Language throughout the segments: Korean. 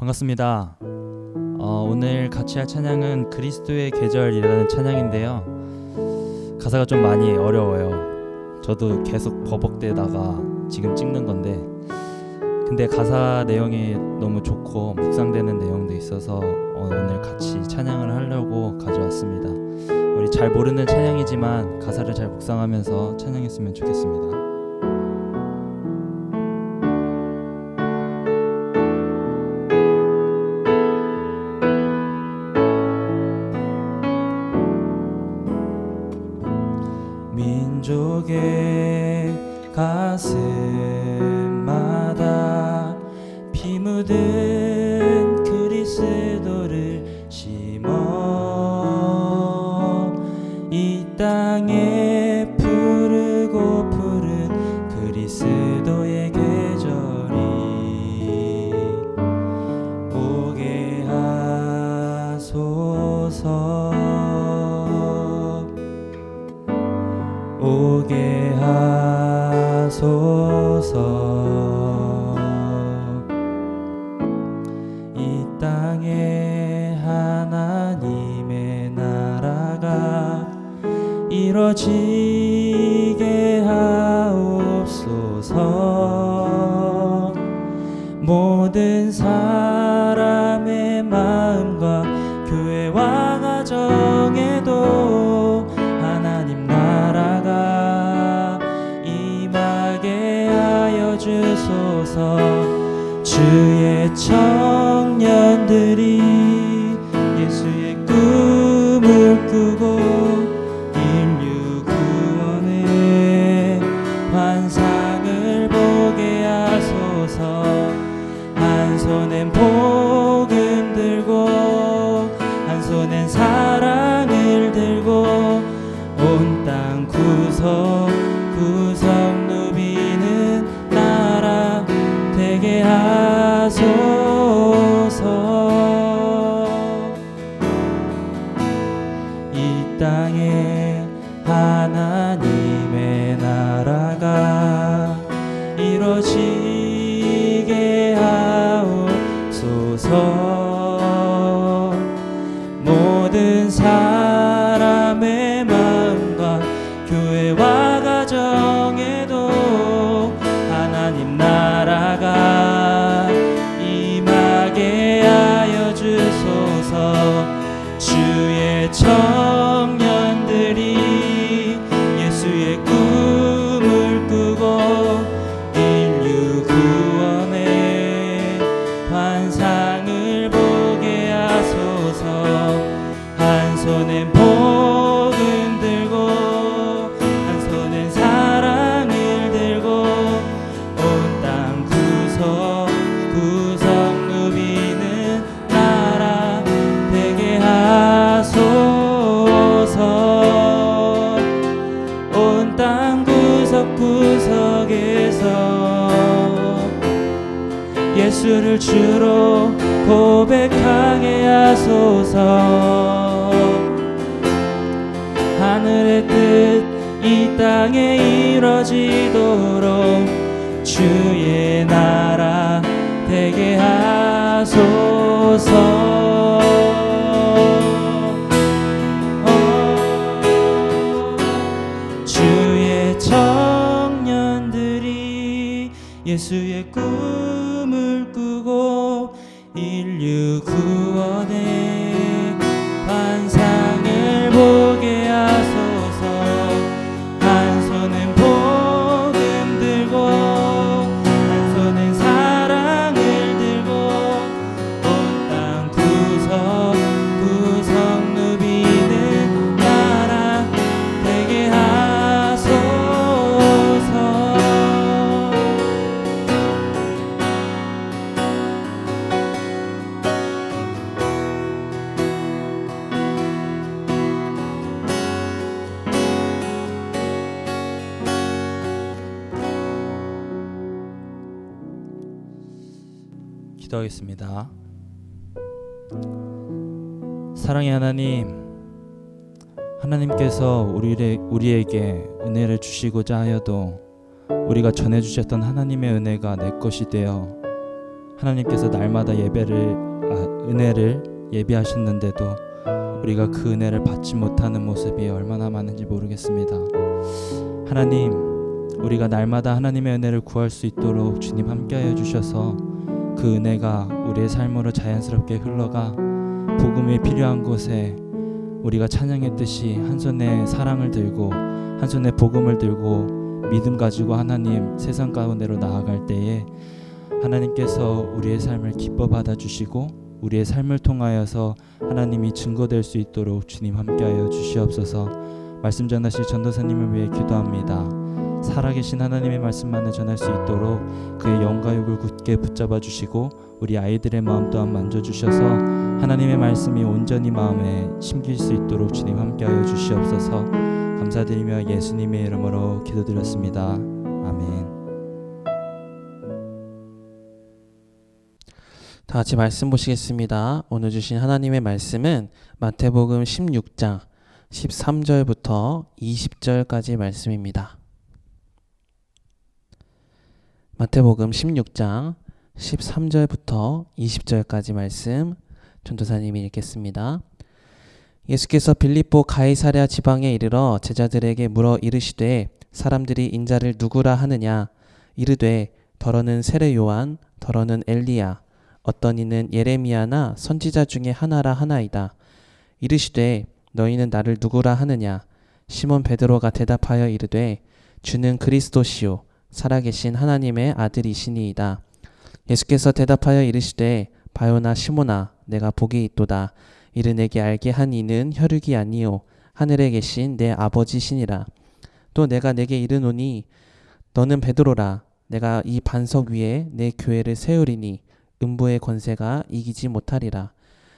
반갑습니다. 오늘 같이 할 찬양은 그리스도의 계절이라는 찬양인데요. 가사가 좀 많이 어려워요. 저도 계속 버벅대다가 지금 찍는 건데, 근데 가사 내용이 너무 좋고 묵상되는 내용도 있어서 오늘 같이 찬양을 하려고 가져왔습니다. 우리 잘 모르는 찬양이지만 가사를 잘 묵상하면서 찬양했으면 좋겠습니다. 민족의 가슴마다 피 묻은 그리스도를 심어 이 땅에 푸르고 푸른 그리스도의 계절이 오게 하소서. 오게 하소서. 이 땅에 하나님의 나라가 이루어지게 하옵소서. 모든 사람의 마음과 교회와 가정에도 하나님 나라가 임하게 하여 주소서. 주의 청년들이 예수의 꿈을 꾸고 인류 구원의 환상을 보게 하소서. 한 손엔 복음 들고 한 손엔 사랑을 들고 온 땅 구석구석 누비는 나라 되게 하소서. 이 땅에 하나님의 나라가 이루어지게 하옵소서. 모든 사람의 마음과 교회와 가정에도 하나님 나라가 임하게 하여 주소서. 주의 청년들이 예수의 꿈을 꾸고 인류 구원의 환상을 보게 하소서. 한 손엔 복음 들고 한 손엔 사랑을 들고 온 땅 구석구석 누비는 나라 되게 하소서. 온 땅 구석구석에서 예수를 주로 고백하게 하소서. 하늘의 뜻 이 땅에 이루어지도록 주의 나라 되게 하소서. 주의 청년들이 예수의 꿈을 꾸고 인류 구원의 환상을 보게 하소서. 한 손엔 복음 들고 한 손엔 사랑을 들고 온 땅 구석구석 누비는 나라 되게 하소서. 기도하겠습니다. 사랑의 하나님, 하나님께서 우리에게 은혜를 주시고자 하여도 우리가 전해주셨던 하나님의 은혜가 내 것이 되어 하나님께서 날마다 은혜를 예비하셨는데도 우리가 그 은혜를 받지 못하는 모습이 얼마나 많은지 모르겠습니다. 하나님, 우리가 날마다 하나님의 은혜를 구할 수 있도록 주님 함께하여 주셔서 그 은혜가 우리의 삶으로 자연스럽게 흘러가 복음이 필요한 곳에 우리가 찬양했듯이 한 손에 사랑을 들고 한 손에 복음을 들고 믿음 가지고 하나님 세상 가운데로 나아갈 때에 하나님께서 우리의 삶을 기뻐 받아주시고 우리의 삶을 통하여서 하나님이 증거될 수 있도록 주님 함께하여 주시옵소서. 말씀 전하실 전도사님을 위해 기도합니다. 살아계신 하나님의 말씀만을 전할 수 있도록 그의 영과 육을 굳게 붙잡아 주시고 우리 아이들의 마음 또한 만져주셔서 하나님의 말씀이 온전히 마음에 심길 수 있도록 주님 함께하여 주시옵소서. 감사드리며 예수님의 이름으로 기도드렸습니다. 아멘. 다 같이 말씀 보시겠습니다. 오늘 주신 하나님의 말씀은 마태복음 16장 13절부터 20절까지 말씀입니다. 마태복음 16장 13절부터 20절까지 말씀 전도사님이 읽겠습니다. 예수께서 빌립보 가이사랴 지방에 이르러 제자들에게 물어 이르시되 사람들이 인자를 누구라 하느냐? 이르되 더러는 세례 요한, 더러는 엘리야, 어떤 이는 예레미야나 선지자 중에 하나라 하나이다. 이르시되 너희는 나를 누구라 하느냐? 시몬 베드로가 대답하여 이르되 주는 그리스도시요 살아계신 하나님의 아들이시니이다. 예수께서 대답하여 이르시되 바요나 시몬아 내가 복이 있도다. 이를 내게 알게 한 이는 혈육이 아니요 하늘에 계신 내 아버지시니라. 또 내가 내게 이르노니 너는 베드로라. 내가 이 반석 위에 내 교회를 세우리니 음부의 권세가 이기지 못하리라.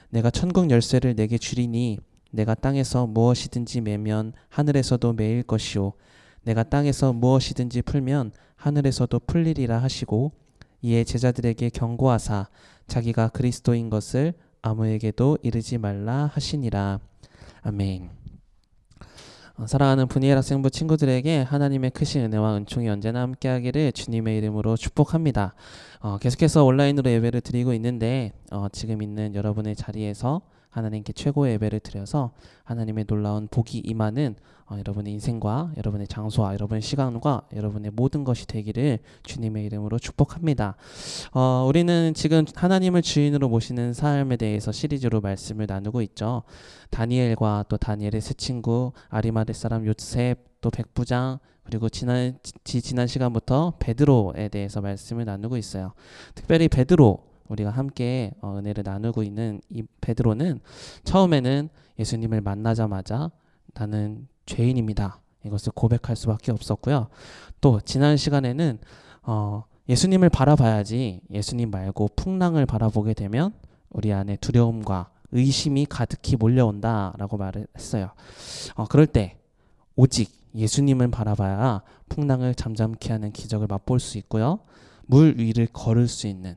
내가 천국 열쇠를 내게 주리니 내가 땅에서 무엇이든지 매면 하늘에서도 매일 것이요 내가 땅에서 무엇이든지 풀면 하늘에서도 풀리리라 하시고 이에 제자들에게 경고하사 자기가 그리스도인 것을 아무에게도 이르지 말라 하시니라. 아멘. 사랑하는 분이엘 학생부 친구들에게 하나님의 크신 은혜와 은총이 언제나 함께하기를 주님의 이름으로 축복합니다. 계속해서 온라인으로 예배를 드리고 있는데 지금 있는 여러분의 자리에서 하나님께 최고의 예배를 드려서 하나님의 놀라운 복이 임하는 여러분의 인생과 여러분의 장소와 여러분의 시간과 여러분의 모든 것이 되기를 주님의 이름으로 축복합니다. 우리는 지금 하나님을 주인으로 모시는 삶에 대해서 시리즈로 말씀을 나누고 있죠. 다니엘과 또 다니엘의 세 친구 아리마대 사람 요셉 또 백부장 그리고 지난 시간부터 베드로에 대해서 말씀을 나누고 있어요. 특별히 베드로 우리가 함께 은혜를 나누고 있는 이 베드로는 처음에는 예수님을 만나자마자 나는 죄인입니다. 이것을 고백할 수밖에 없었고요. 또 지난 시간에는 예수님을 바라봐야지 예수님 말고 풍랑을 바라보게 되면 우리 안에 두려움과 의심이 가득히 몰려온다라고 말을 했어요. 그럴 때 오직 예수님을 바라봐야 풍랑을 잠잠케 하는 기적을 맛볼 수 있고요. 물 위를 걸을 수 있는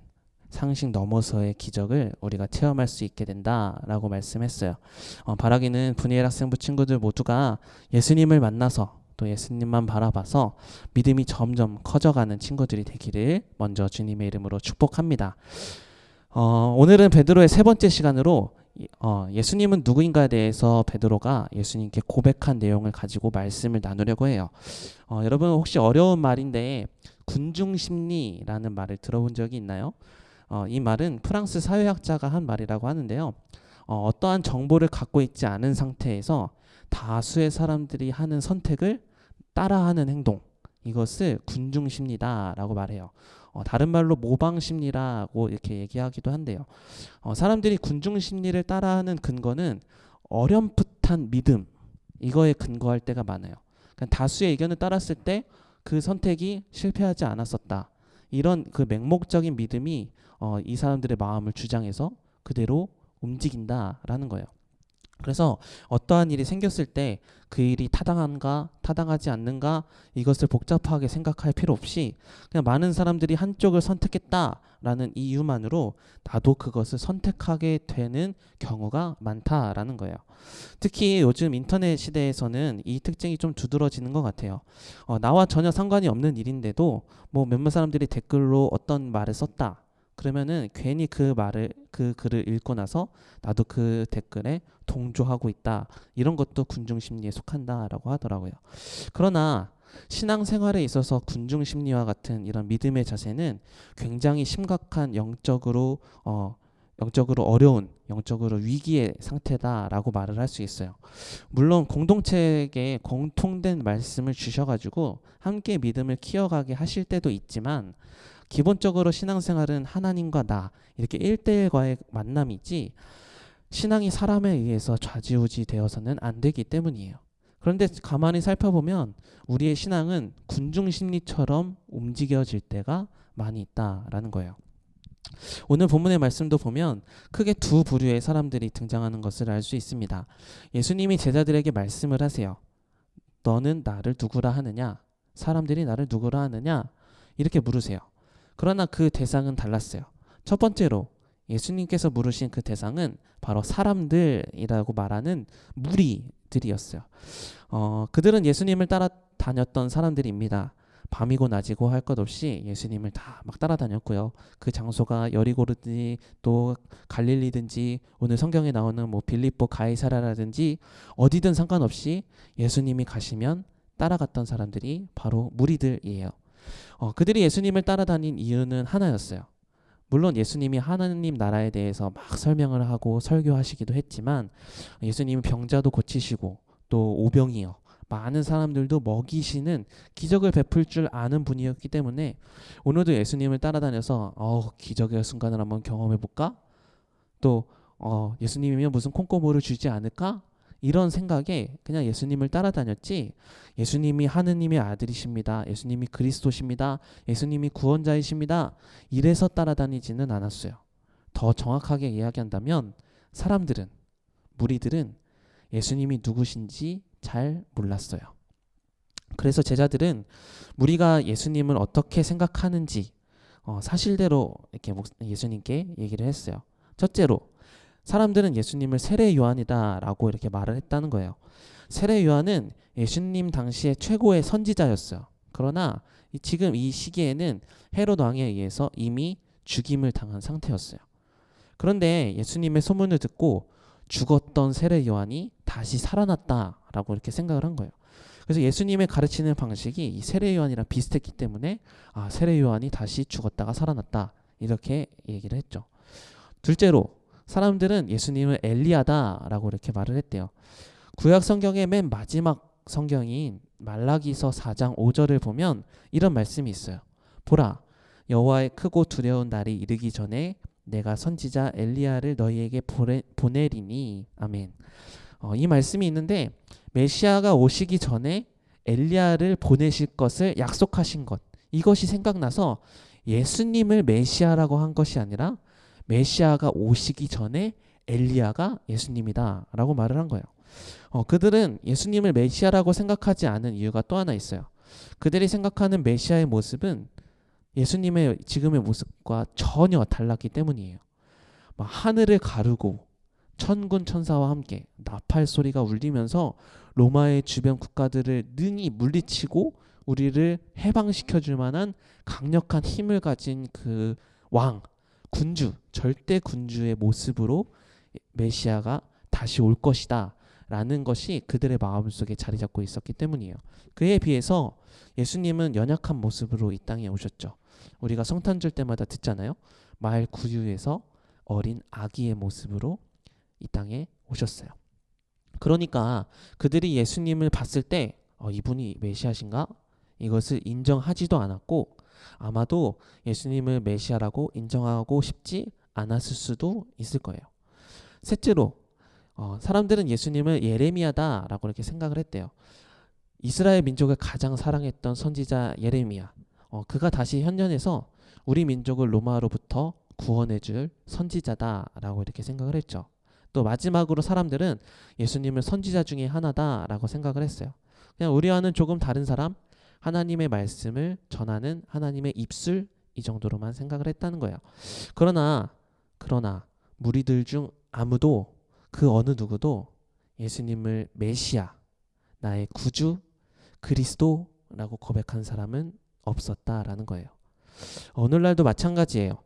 상식 넘어서의 기적을 우리가 체험할 수 있게 된다라고 말씀했어요. 바라기는 분이엘 학생부 친구들 모두가 예수님을 만나서 또 예수님만 바라봐서 믿음이 점점 커져가는 친구들이 되기를 먼저 주님의 이름으로 축복합니다. 오늘은 베드로의 세 번째 시간으로 예수님은 누구인가에 대해서 베드로가 예수님께 고백한 내용을 가지고 말씀을 나누려고 해요. 여러분 혹시 어려운 말인데 군중심리라는 말을 들어본 적이 있나요? 이 말은 프랑스 사회학자가 한 말이라고 하는데요. 어떠한 정보를 갖고 있지 않은 상태에서 다수의 사람들이 하는 선택을 따라하는 행동, 이것을 군중심리다라고 말해요. 다른 말로 모방심리라고 이렇게 얘기하기도 한대요. 사람들이 군중심리를 따라하는 근거는 어렴풋한 믿음, 이거에 근거할 때가 많아요. 그러니까 다수의 의견을 따랐을 때 그 선택이 실패하지 않았었다. 이런 그 맹목적인 믿음이 이 사람들의 마음을 주장해서 그대로 움직인다라는 거예요. 그래서 어떠한 일이 생겼을 때 그 일이 타당한가 타당하지 않는가 이것을 복잡하게 생각할 필요 없이 그냥 많은 사람들이 한쪽을 선택했다라는 이유만으로 나도 그것을 선택하게 되는 경우가 많다라는 거예요. 특히 요즘 인터넷 시대에서는 이 특징이 좀 두드러지는 것 같아요. 나와 전혀 상관이 없는 일인데도 뭐 몇몇 사람들이 댓글로 어떤 말을 썼다, 그러면은 괜히 그 글을 읽고 나서 나도 그 댓글에 동조하고 있다. 이런 것도 군중 심리에 속한다라고 하더라고요. 그러나 신앙생활에 있어서 군중 심리와 같은 이런 믿음의 자세는 굉장히 심각한 영적으로 어려운 영적으로 위기의 상태다라고 말을 할 수 있어요. 물론 공동체에게 공통된 말씀을 주셔가지고 함께 믿음을 키워가게 하실 때도 있지만 기본적으로 신앙생활은 하나님과 나 이렇게 1대1과의 만남이지 신앙이 사람에 의해서 좌지우지 되어서는 안 되기 때문이에요. 그런데 가만히 살펴보면 우리의 신앙은 군중심리처럼 움직여질 때가 많이 있다라는 거예요. 오늘 본문의 말씀도 보면 크게 두 부류의 사람들이 등장하는 것을 알 수 있습니다. 예수님이 제자들에게 말씀을 하세요. 너는 나를 누구라 하느냐? 사람들이 나를 누구라 하느냐? 이렇게 물으세요. 그러나 그 대상은 달랐어요. 첫 번째로 예수님께서 물으신 그 대상은 바로 사람들이라고 말하는 무리들이었어요. 그들은 예수님을 따라다녔던 사람들입니다. 밤이고 낮이고 할 것 없이 예수님을 다 막 따라다녔고요. 그 장소가 여리고든지 또 갈릴리든지 오늘 성경에 나오는 뭐 빌립보 가이사랴라든지 어디든 상관없이 예수님이 가시면 따라갔던 사람들이 바로 무리들이에요. 그들이 예수님을 따라다닌 이유는 하나였어요. 물론 예수님이 하나님 나라에 대해서 막 설명을 하고 설교하시기도 했지만 예수님은 병자도 고치시고 또 오병이어 많은 사람들도 먹이시는 기적을 베풀 줄 아는 분이었기 때문에 오늘도 예수님을 따라다녀서 기적의 순간을 한번 경험해볼까? 또 예수님이면 무슨 콩고물을 주지 않을까? 이런 생각에 그냥 예수님을 따라다녔지 예수님이 하느님의 아들이십니다. 예수님이 그리스도십니다. 예수님이 구원자이십니다. 이래서 따라다니지는 않았어요. 더 정확하게 이야기한다면 사람들은 무리들은 예수님이 누구신지 잘 몰랐어요. 그래서 제자들은 무리가 예수님을 어떻게 생각하는지 사실대로 이렇게 예수님께 얘기를 했어요. 첫째로 사람들은 예수님을 세례 요한이다라고 이렇게 말을 했다는 거예요. 세례 요한은 예수님 당시의 최고의 선지자였어요. 그러나 지금 이 시기에는 헤롯 왕에 의해서 이미 죽임을 당한 상태였어요. 그런데 예수님의 소문을 듣고 죽었던 세례 요한이 다시 살아났다라고 이렇게 생각을 한 거예요. 그래서 예수님의 가르치는 방식이 이 세례 요한이랑 비슷했기 때문에 세례 요한이 다시 죽었다가 살아났다 이렇게 얘기를 했죠. 둘째로 사람들은 예수님을 엘리야다라고 이렇게 말을 했대요. 구약 성경의 맨 마지막 성경인 말라기서 4장 5절을 보면 이런 말씀이 있어요. 보라, 여호와의 크고 두려운 날이 이르기 전에 내가 선지자 엘리야를 너희에게 보내리니. 아멘. 이 말씀이 있는데 메시아가 오시기 전에 엘리야를 보내실 것을 약속하신 것, 이것이 생각나서 예수님을 메시아라고 한 것이 아니라 메시아가 오시기 전에 엘리야가 예수님이다 라고 말을 한 거예요. 그들은 예수님을 메시아라고 생각하지 않은 이유가 또 하나 있어요. 그들이 생각하는 메시아의 모습은 예수님의 지금의 모습과 전혀 달랐기 때문이에요. 하늘을 가르고 천군 천사와 함께 나팔 소리가 울리면서 로마의 주변 국가들을 능히 물리치고 우리를 해방시켜 줄 만한 강력한 힘을 가진 그 왕, 군주, 절대 군주의 모습으로 메시아가 다시 올 것이다 라는 것이 그들의 마음속에 자리 잡고 있었기 때문이에요. 그에 비해서 예수님은 연약한 모습으로 이 땅에 오셨죠. 우리가 성탄절 때마다 듣잖아요. 마을 구유에서 어린 아기의 모습으로 이 땅에 오셨어요. 그러니까 그들이 예수님을 봤을 때 이분이 메시아신가? 이것을 인정하지도 않았고 아마도 예수님을 메시아라고 인정하고 싶지 않았을 수도 있을 거예요. 셋째로 사람들은 예수님을 예레미야다라고 이렇게 생각을 했대요. 이스라엘 민족을 가장 사랑했던 선지자 예레미야. 그가 다시 현년해서 우리 민족을 로마로부터 구원해줄 선지자다라고 이렇게 생각을 했죠. 또 마지막으로 사람들은 예수님을 선지자 중에 하나다라고 생각을 했어요. 그냥 우리와는 조금 다른 사람, 하나님의 말씀을 전하는 하나님의 입술, 이 정도로만 생각을 했다는 거예요. 그러나 무리들 중 아무도 그 어느 누구도 예수님을 메시아, 나의 구주, 그리스도라고 고백한 사람은 없었다라는 거예요. 오늘날도 마찬가지예요.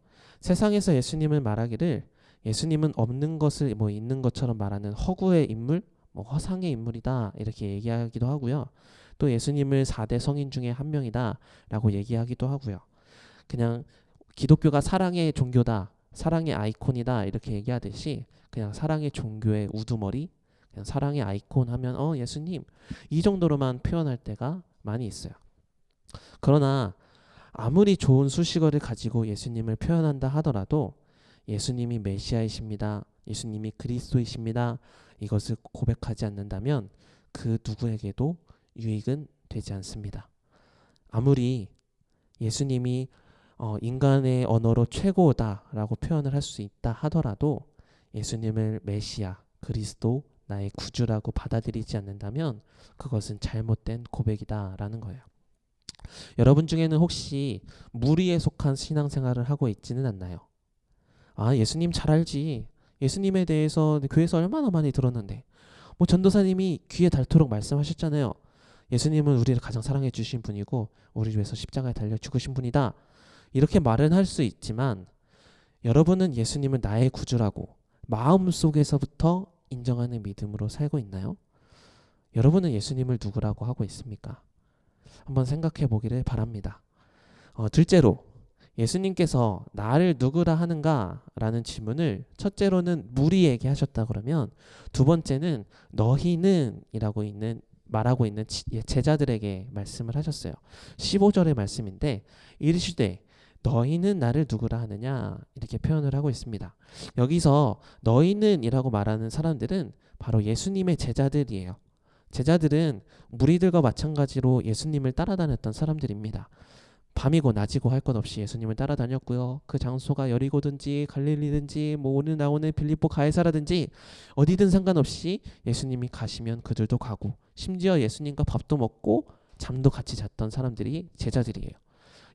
세상에서 예수님을 말하기를 예수님은 없는 것을 뭐 있는 것처럼 말하는 허구의 인물, 뭐 허상의 인물이다 이렇게 얘기하기도 하고요. 또 예수님을 4대 성인 중에 한 명이다 라고 얘기하기도 하고요. 그냥 기독교가 사랑의 종교다, 사랑의 아이콘이다 이렇게 얘기하듯이 그냥 사랑의 종교의 우두머리, 그냥 사랑의 아이콘 하면 예수님 이 정도로만 표현할 때가 많이 있어요. 그러나 아무리 좋은 수식어를 가지고 예수님을 표현한다 하더라도 예수님이 메시아이십니다, 예수님이 그리스도이십니다 이것을 고백하지 않는다면 그 누구에게도 유익은 되지 않습니다. 아무리 예수님이 인간의 언어로 최고다라고 표현을 할 수 있다 하더라도 예수님을 메시아, 그리스도, 나의 구주라고 받아들이지 않는다면 그것은 잘못된 고백이다라는 거예요. 여러분 중에는 혹시 무리에 속한 신앙생활을 하고 있지는 않나요? 아, 예수님 잘 알지. 예수님에 대해서 교회에서 얼마나 많이 들었는데. 뭐 전도사님이 귀에 닳도록 말씀하셨잖아요. 예수님은 우리를 가장 사랑해 주신 분이고 우리를 위해서 십자가에 달려 죽으신 분이다. 이렇게 말은 할 수 있지만 여러분은 예수님을 나의 구주라고 마음속에서부터 인정하는 믿음으로 살고 있나요? 여러분은 예수님을 누구라고 하고 있습니까? 한번 생각해 보기를 바랍니다. 둘째로 예수님께서 나를 누구라 하는가? 라는 질문을 첫째로는 무리에게 하셨다 그러면 두 번째는 너희는 이라고 말하고 있는 제자들에게 말씀을 하셨어요. 15절의 말씀인데 이르시되 너희는 나를 누구라 하느냐 이렇게 표현을 하고 있습니다. 여기서 너희는 이라고 말하는 사람들은 바로 예수님의 제자들이에요. 제자들은 무리들과 마찬가지로 예수님을 따라다녔던 사람들입니다. 밤이고 낮이고 할 것 없이 예수님을 따라다녔고요. 그 장소가 여리고든지 갈릴리든지 뭐 오늘 나오는 빌립보 가이사라든지 어디든 상관없이 예수님이 가시면 그들도 가고 심지어 예수님과 밥도 먹고 잠도 같이 잤던 사람들이 제자들이에요.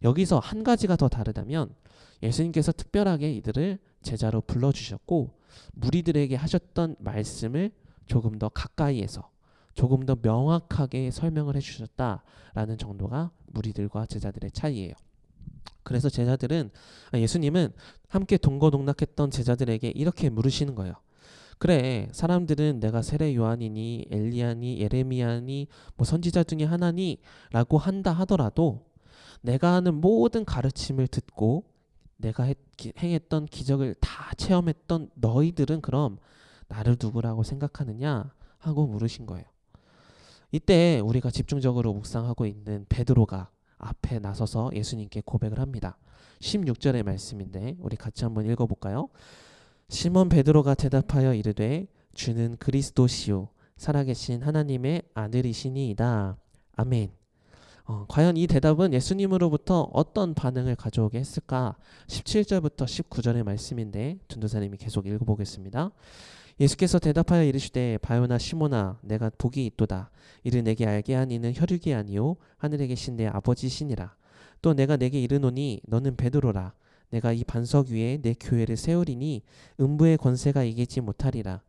여기서 한 가지가 더 다르다면 예수님께서 특별하게 이들을 제자로 불러주셨고 무리들에게 하셨던 말씀을 조금 더 가까이에서 조금 더 명확하게 설명을 해주셨다라는 정도가 무리들과 제자들의 차이예요. 그래서 예수님은 함께 동거동락했던 제자들에게 이렇게 물으시는 거예요. 그래, 사람들은 내가 세례 요한이니 엘리야니 예레미야니 뭐 선지자 중에 하나니 라고 한다 하더라도 내가 하는 모든 가르침을 듣고 내가 행했던 기적을 다 체험했던 너희들은 그럼 나를 누구라고 생각하느냐 하고 물으신 거예요. 이때 우리가 집중적으로 묵상하고 있는 베드로가 앞에 나서서 예수님께 고백을 합니다. 16절의 말씀인데 우리 같이 한번 읽어볼까요? 시몬 베드로가 대답하여 이르되 주는 그리스도시요 살아계신 하나님의 아들이시니이다. 아멘. 과연 이 대답은 예수님으로부터 어떤 반응을 가져오게 했을까? 17절부터 19절의 말씀인데 전도사님이 계속 읽어보겠습니다. 예수께서 대답하여 이르시되 바요나 시몬아 내가 복이 있도다. 이를 내게 알게 한 이는 혈육이 아니요 하늘에 계신 내 아버지시니라. 또 내가 내게 이르노니 너는 베드로라. 내가 이 반석 위에 내 교회를 세우리니 음부의 권세가 이기지 못하리라.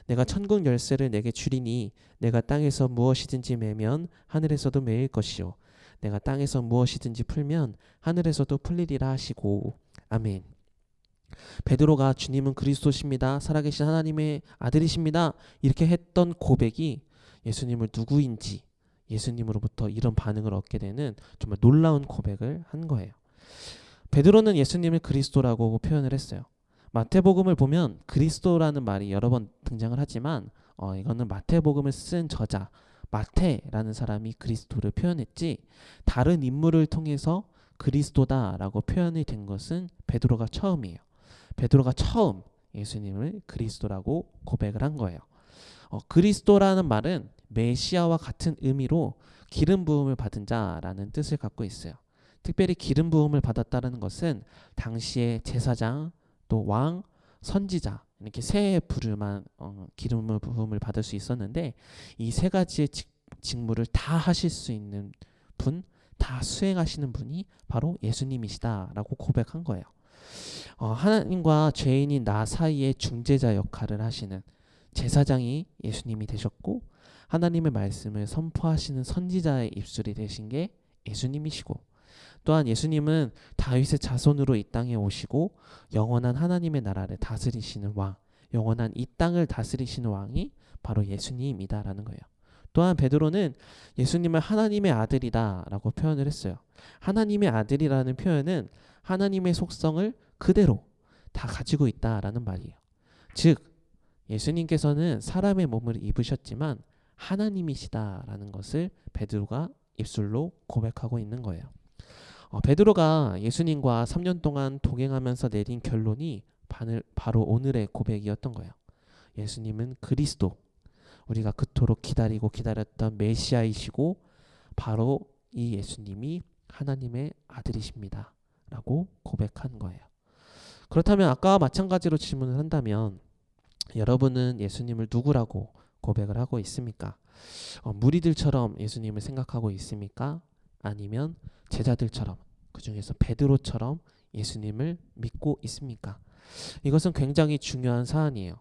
내가 천국 열쇠를 내게 주리니 내가 땅에서 무엇이든지 매면 하늘에서도 매일 것이요 내가 땅에서 무엇이든지 풀면 하늘에서도 풀리리라 하시고. 아멘. 베드로가 주님은 그리스도십니다, 살아계신 하나님의 아들이십니다 이렇게 했던 고백이 예수님을 누구인지 예수님으로부터 이런 반응을 얻게 되는 정말 놀라운 고백을 한 거예요. 베드로는 예수님을 그리스도라고 표현을 했어요. 마태복음을 보면 그리스도라는 말이 여러 번 등장을 하지만 이거는 마태복음을 쓴 저자 마태라는 사람이 그리스도를 표현했지 다른 인물을 통해서 그리스도다라고 표현이 된 것은 베드로가 처음이에요. 베드로가 처음 예수님을 그리스도라고 고백을 한 거예요. 그리스도라는 말은 메시아와 같은 의미로 기름 부음을 받은 자라는 뜻을 갖고 있어요. 특별히 기름 부음을 받았다는 것은 당시에 제사장, 또 왕, 선지자 이렇게 세 부류만 기름 부음을 받을 수 있었는데 이 세 가지의 직무를 다 하실 수 있는 분, 다 수행하시는 분이 바로 예수님이시다라고 고백한 거예요. 하나님과 죄인인 나 사이의 중재자 역할을 하시는 제사장이 예수님이 되셨고 하나님의 말씀을 선포하시는 선지자의 입술이 되신 게 예수님이시고 또한 예수님은 다윗의 자손으로 이 땅에 오시고 영원한 하나님의 나라를 다스리시는 왕, 영원한 이 땅을 다스리시는 왕이 바로 예수님이다라는 거예요. 또한 베드로는 예수님을 하나님의 아들이다라고 표현을 했어요. 하나님의 아들이라는 표현은 하나님의 속성을 그대로 다 가지고 있다라는 말이에요. 즉 예수님께서는 사람의 몸을 입으셨지만 하나님이시다라는 것을 베드로가 입술로 고백하고 있는 거예요. 베드로가 예수님과 3년 동안 동행하면서 내린 결론이 바로 오늘의 고백이었던 거예요. 예수님은 그리스도, 우리가 그토록 기다리고 기다렸던 메시아이시고 바로 이 예수님이 하나님의 아들이십니다 라고 고백한 거예요. 그렇다면 아까와 마찬가지로 질문을 한다면 여러분은 예수님을 누구라고 고백을 하고 있습니까? 무리들처럼 예수님을 생각하고 있습니까? 아니면 제자들처럼, 그 중에서 베드로처럼 예수님을 믿고 있습니까? 이것은 굉장히 중요한 사안이에요.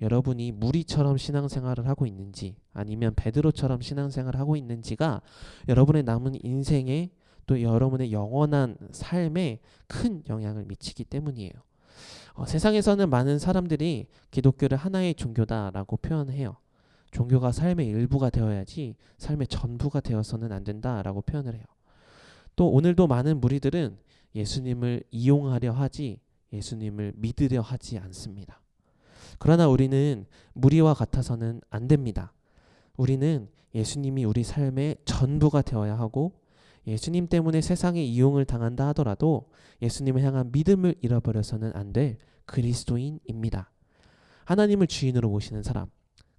여러분이 무리처럼 신앙생활을 하고 있는지 아니면 베드로처럼 신앙생활을 하고 있는지가 여러분의 남은 인생에 또 여러분의 영원한 삶에 큰 영향을 미치기 때문이에요. 세상에서는 많은 사람들이 기독교를 하나의 종교다라고 표현해요. 종교가 삶의 일부가 되어야지 삶의 전부가 되어서는 안 된다라고 표현을 해요. 또 오늘도 많은 무리들은 예수님을 이용하려 하지 예수님을 믿으려 하지 않습니다. 그러나 우리는 무리와 같아서는 안 됩니다. 우리는 예수님이 우리 삶의 전부가 되어야 하고 예수님 때문에 세상에 이용을 당한다 하더라도 예수님을 향한 믿음을 잃어버려서는 안 될 그리스도인입니다. 하나님을 주인으로 모시는 사람,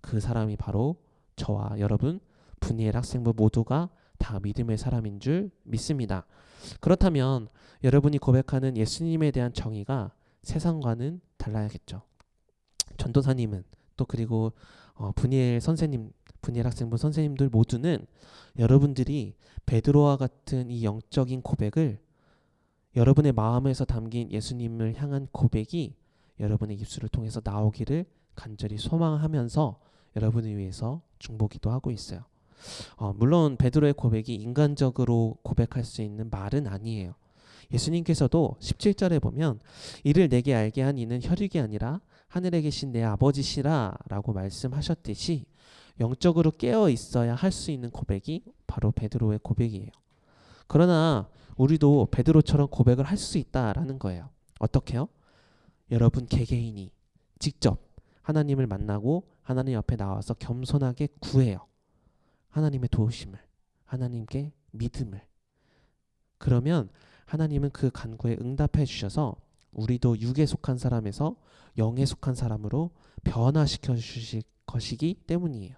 그 사람이 바로 저와 여러분 분이엘 학생부 모두가 다 믿음의 사람인 줄 믿습니다. 그렇다면 여러분이 고백하는 예수님에 대한 정의가 세상과는 달라야겠죠. 전도사님은 또 그리고 분이엘 선생님, 분이엘 학생부 선생님들 모두는 여러분들이 베드로와 같은 이 영적인 고백을 여러분의 마음에서 담긴 예수님을 향한 고백이 여러분의 입술을 통해서 나오기를 간절히 소망하면서 여러분을 위해서 중보기도 하고 있어요. 물론 베드로의 고백이 인간적으로 고백할 수 있는 말은 아니에요. 예수님께서도 17절에 보면 이를 내게 알게 한 이는 혈육이 아니라 하늘에 계신 내 아버지시라 라고 말씀하셨듯이 영적으로 깨어 있어야 할 수 있는 고백이 바로 베드로의 고백이에요. 그러나 우리도 베드로처럼 고백을 할 수 있다라는 거예요. 어떻게요? 여러분 개개인이 직접 하나님을 만나고 하나님 옆에 나와서 겸손하게 구해요. 하나님의 도우심을, 하나님께 믿음을. 그러면 하나님은 그 간구에 응답해 주셔서 우리도 육에 속한 사람에서 영에 속한 사람으로 변화시켜 주실 것이기 때문이에요.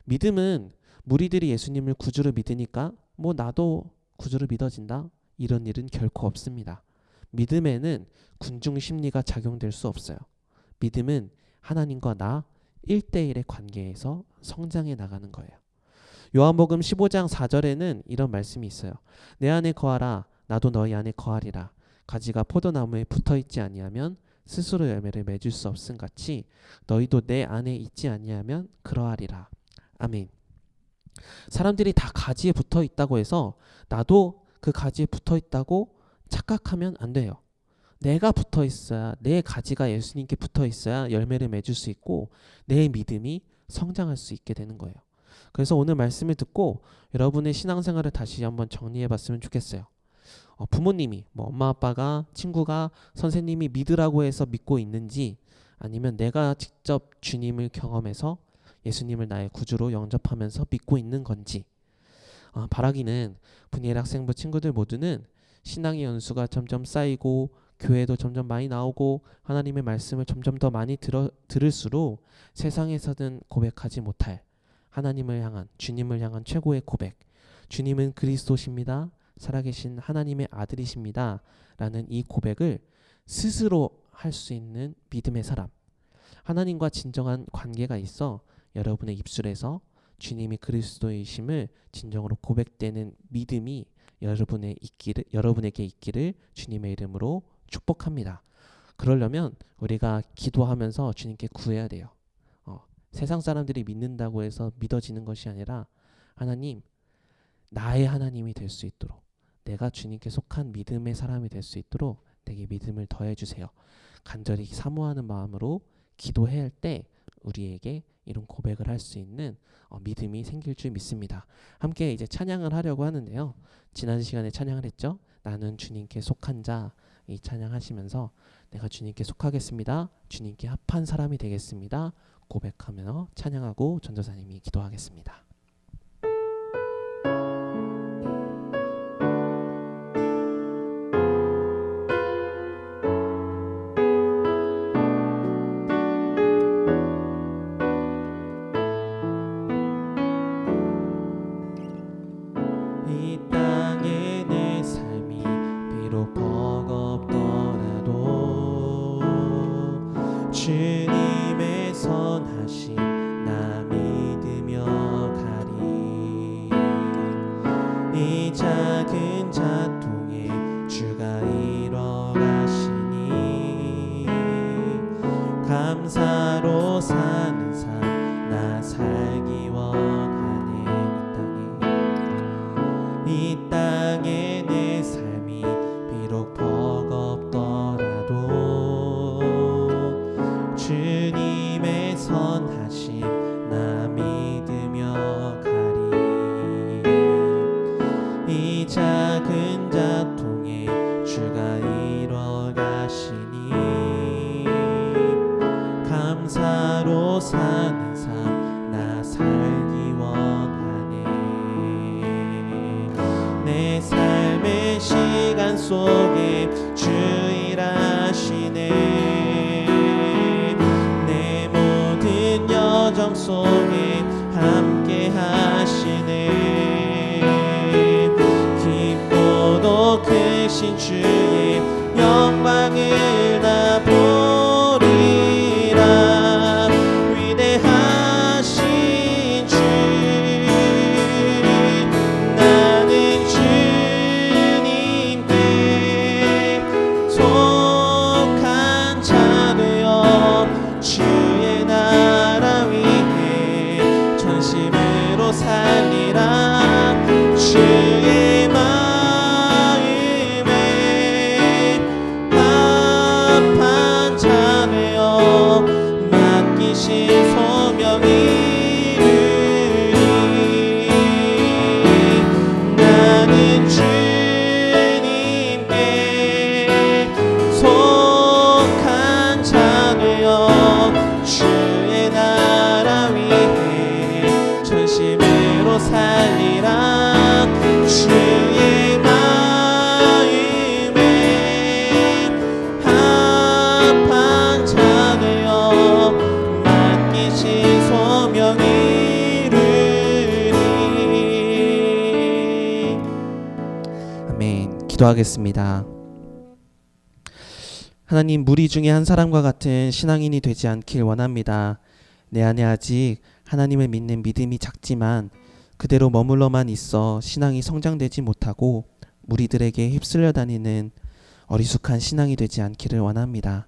믿음은 무리들이 예수님을 구주로 믿으니까 뭐 나도 구주로 믿어진다 이런 일은 결코 없습니다. 믿음에는 군중 심리가 작용될 수 없어요. 믿음은 하나님과 나 1대1의 관계에서 성장해 나가는 거예요. 요한복음 15장 4절에는 이런 말씀이 있어요. 내 안에 거하라 나도 너희 안에 거하리라. 가지가 포도나무에 붙어있지 아니하면 스스로 열매를 맺을 수 없음 같이 너희도 내 안에 있지 아니하면 그러하리라. 아멘. 사람들이 다 가지에 붙어 있다고 해서 나도 그 가지에 붙어 있다고 착각하면 안 돼요. 내가 붙어 있어야, 내 가지가 예수님께 붙어 있어야 열매를 맺을 수 있고 내 믿음이 성장할 수 있게 되는 거예요. 그래서 오늘 말씀을 듣고 여러분의 신앙생활을 다시 한번 정리해 봤으면 좋겠어요. 부모님이, 엄마 아빠가, 친구가, 선생님이 믿으라고 해서 믿고 있는지 아니면 내가 직접 주님을 경험해서 예수님을 나의 구주로 영접하면서 믿고 있는 건지. 바라기는 분이엘 학생부 친구들 모두는 신앙의 연수가 점점 쌓이고 교회도 점점 많이 나오고 하나님의 말씀을 점점 더 많이 들을수록 세상에서는 고백하지 못할 하나님을 향한, 주님을 향한 최고의 고백, 주님은 그리스도십니다, 살아계신 하나님의 아들이십니다 라는 이 고백을 스스로 할 수 있는 믿음의 사람, 하나님과 진정한 관계가 있어 여러분의 입술에서 주님이 그리스도이심을 진정으로 고백되는 믿음이 여러분에게 있기를 주님의 이름으로 축복합니다. 그러려면 우리가 기도하면서 주님께 구해야 돼요. 세상 사람들이 믿는다고 해서 믿어지는 것이 아니라 하나님, 나의 하나님이 될 수 있도록, 내가 주님께 속한 믿음의 사람이 될 수 있도록 내게 믿음을 더해 주세요. 간절히 사모하는 마음으로 기도해야 할 때 우리에게 이런 고백을 할 수 있는 믿음이 생길 줄 믿습니다. 함께 이제 찬양을 하려고 하는데요. 지난 시간에 찬양을 했죠. 나는 주님께 속한 자, 이 찬양하시면서 내가 주님께 속하겠습니다. 주님께 합한 사람이 되겠습니다. 고백하며 찬양하고 전도사님이 기도하겠습니다. 이 땅에 내 삶이 비록 버겁더라도 주님의 선하심 나 믿으며 가리. 이 작은 자통에 주가 이뤄가시니 감사로 사는 삶 나 살기 원하네. 이 땅에 내 삶이 비록 버겁더라도 주님의 선하심 나 믿으며 가리. 이 작은 자통에 주가 이뤄가시니 감사로 사는 삶 나 살기 원하네. 내 삶의 시간 속에 주 일하시네. 내 모든 여정 속에 함께 하시네. 깊고도 크신 주의 영광을 다 보리라. 위대하신 주 나는 주님께 속한 자 되어 주의 나라 위해 전심으로 살리라. 주의 마음에 합한 자 되어 맡기신 소명이 이루리. 나는 주님께 속한 자 되어 주의 나라 위해 전심으로 살리라. 주의 마음에 합한 자 되어 맡기신 소명 이루리. 아멘. 기도하겠습니다. 하나님, 무리 중에 한 사람과 같은 신앙인이 되지 않길 원합니다. 내 안에 아직 하나님을 믿는 믿음이 작지만 그대로 머물러만 있어 신앙이 성장되지 못하고 무리들에게 휩쓸려 다니는 어리숙한 신앙이 되지 않기를 원합니다.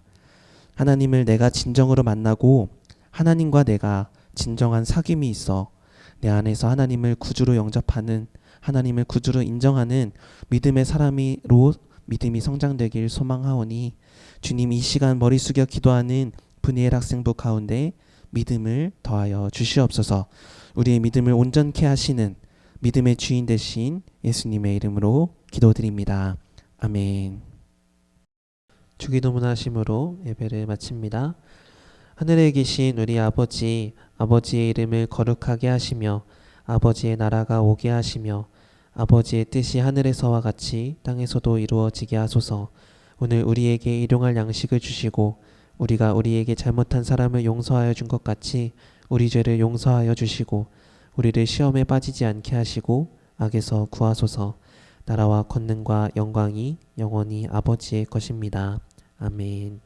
하나님을 내가 진정으로 만나고 하나님과 내가 진정한 사귐이 있어 내 안에서 하나님을 구주로 영접하는, 하나님을 구주로 인정하는 믿음의 사람으로 믿음이 성장되길 소망하오니 주님, 이 시간 머리 숙여 기도하는 분이엘 학생부 가운데 믿음을 더하여 주시옵소서. 우리의 믿음을 온전케 하시는 믿음의 주인 되신 예수님의 이름으로 기도드립니다. 아멘. 주기도문 하심으로 예배를 마칩니다. 하늘에 계신 우리 아버지, 아버지의 이름을 거룩하게 하시며 아버지의 나라가 오게 하시며 아버지의 뜻이 하늘에서와 같이 땅에서도 이루어지게 하소서. 오늘 우리에게 일용할 양식을 주시고 우리가 우리에게 잘못한 사람을 용서하여 준 것 같이 우리 죄를 용서하여 주시고 우리를 시험에 빠지지 않게 하시고 악에서 구하소서. 나라와 권능과 영광이 영원히 아버지의 것입니다. 아멘.